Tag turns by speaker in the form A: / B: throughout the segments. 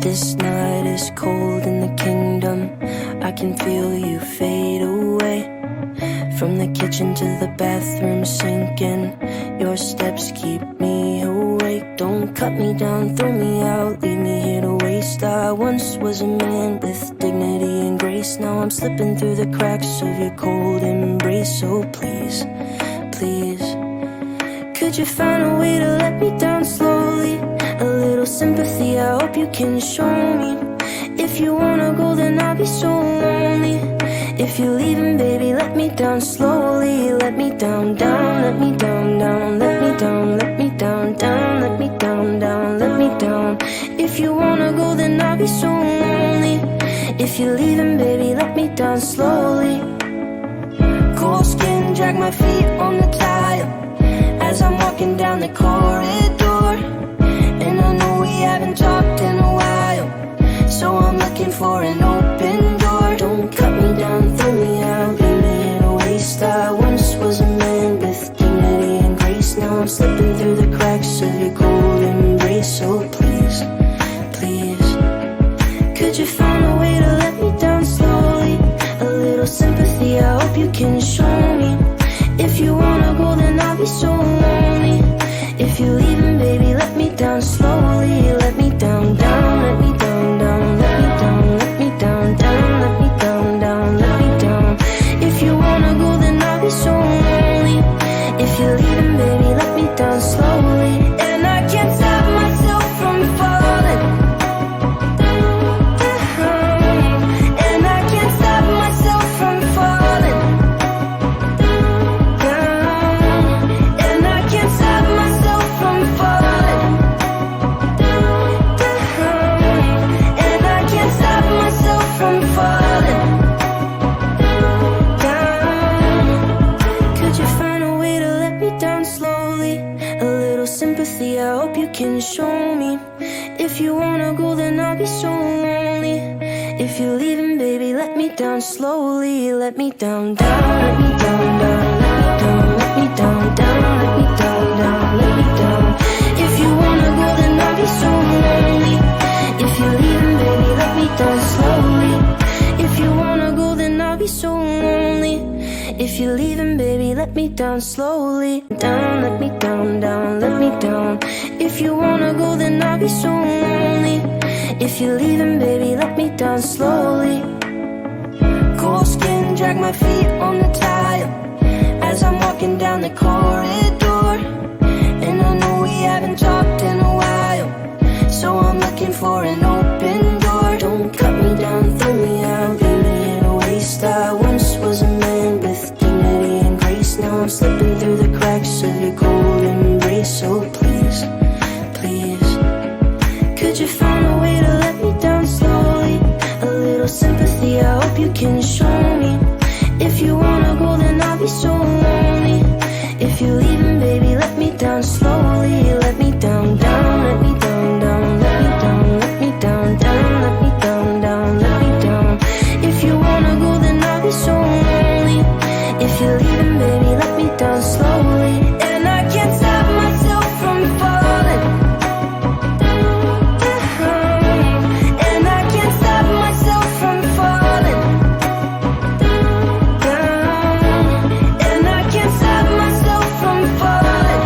A: This night is cold in the kingdom. I can feel you fade away. From the kitchen to the bathroom sinking, your steps keep me awake. Don't cut me down, throw me out, leave me here to waste. I once was a man with dignity and grace. Now I'm slipping through the cracks of your cold embrace. So please, please, could you find a way to let me down slowly? A little sympathy, I hope you can show me. If you wanna go, then I'll be so lonely. If you're leaving, baby, let me down slowly. Let me down, down, let me down, down, let me down, let me down, down, let me down, down, let me down. If you wanna go, then I'll be so lonely. If you're leaving, baby, let me down slowly. Cold skin, drag my feet on the tile as I'm walking down the corridor. And I know we haven't talked in a while, so I'm looking for an open door. Don't cut me down, throw me out, leave me in a waste. I once was a man with dignity and grace. Now I'm slipping through the cracks of your cold embrace. So please, please, could you find a way to let me down slowly? A little sympathy, I hope you can show me. If you wanna go, then I'll be so lonely. If you're leaving, baby, let me down slowly. Let me down, down, let me down, down, let me down, let me down, down, let me down, down, let me down. If you wanna go, then I'll be so lonely. If you're leaving, baby, let me down slowly. And I can't stop myself from falling. And I can't stop myself from falling. And I can't stop myself from falling. And I can't stop myself from falling. Could you find a way to let me down slowly? A little sympathy, I hope you can show me. If you wanna go, then I'll be so lonely. If you're leaving, baby, let me down slowly. Let me down, down, let me down, down, let me down, let me down, down, let me down, down, let me down. If you wanna go, then I'll be so lonely. If you're leaving, baby, let me down slowly. If you wanna go, then I'll be so lonely. If you're leaving, baby, let me down slowly. Down, let me down, down, let me down. If you wanna go, then I'll be so lonely. If you're leaving, baby, let me down slowly. Cold skin, drag my feet on the tile as I'm walking down the corridor. And I know we haven't talked in a while, so I'm looking for an open door. Don't cut me down, throw me out, leave me in a waste. I once was a man with dignity and grace. Now I'm slipping through the cracks of your cold embrace. So please, please, could you find a way to let me down slowly? A little sympathy, I hope you can show me. If you wanna go, then I'll be so lonely. If you're leaving, baby, let me down slowly. Let me down, down, let me down, down, let me down, let me down, down, let me down, down, let me down. If you wanna go, then I'll be so lonely. If you're leaving, baby, let me down slowly. And I can't stop myself from falling. And I can't stop myself from falling. And I can't stop myself from falling.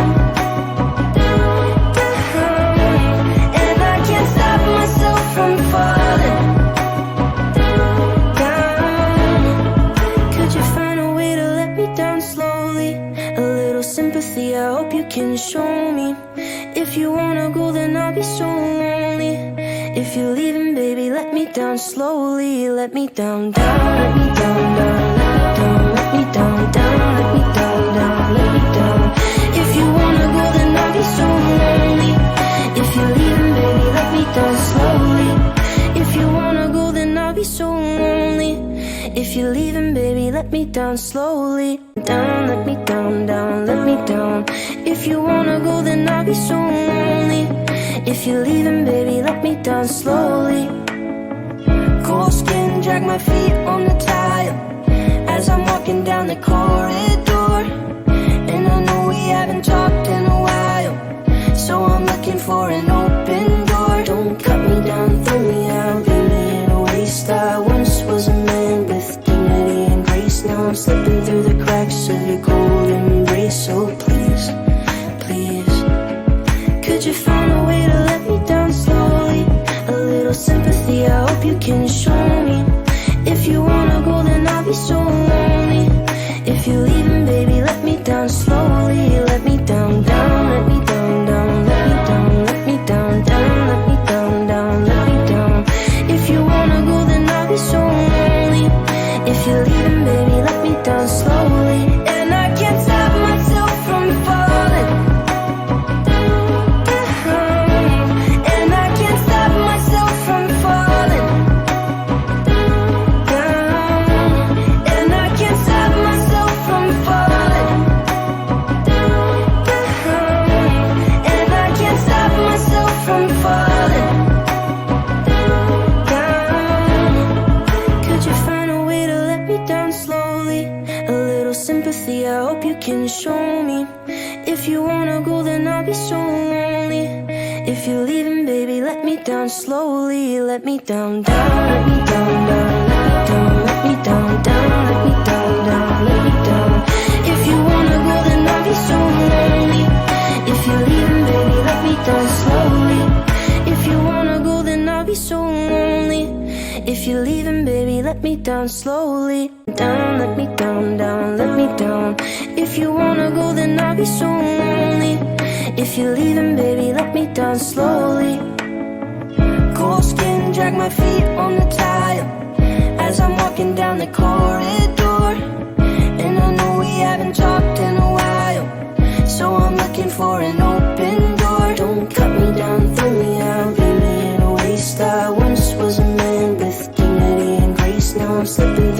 A: And I can't stop myself from falling. Could you find a way to let me down slowly? A little sympathy, I hope you can show me. If you wanna go, then I'll be so lonely. If you're leaving, baby, let me down slowly. Let me down, down, let me down, down, let me down, down, let me down, down, let me down. If you wanna go, then I'll be so lonely. If you're leaving, baby, let me down slowly. If you wanna go, then I'll be so lonely. If you're leaving, baby, let me down slowly. Down, let me down, down, let me down. If you wanna go, then I'll be so lonely. If you're leaving, baby, let me down slowly. Cold skin, drag my feet on the tile as I'm walking down the corridor. And I know we haven't talked in a while, so I'm looking for an open door. Don't cut me down, throw me can show me. If you wanna go, then I'll be so lonely. If you're leaving, baby, let me down slowly. Let me down, down, let me down, down, let me down, down, let me down, down, let me down. If you wanna go, then I'll be so lonely. If you're leaving, baby, let me down slowly. If you wanna go, then I'll be so lonely. If you're leaving, baby, let me down slowly. Down, let me down, down, let me down. If you wanna go, then I'll be so lonely. If you're leaving, baby, let me down slowly. Cold skin, drag my feet on the tile as I'm walking down the corridor. And I know we haven't talked in a while, so I'm looking for an open door. Don't cut me down, throw me out, leave me in a waste. I once was a man with dignity and grace. Now I'm slipping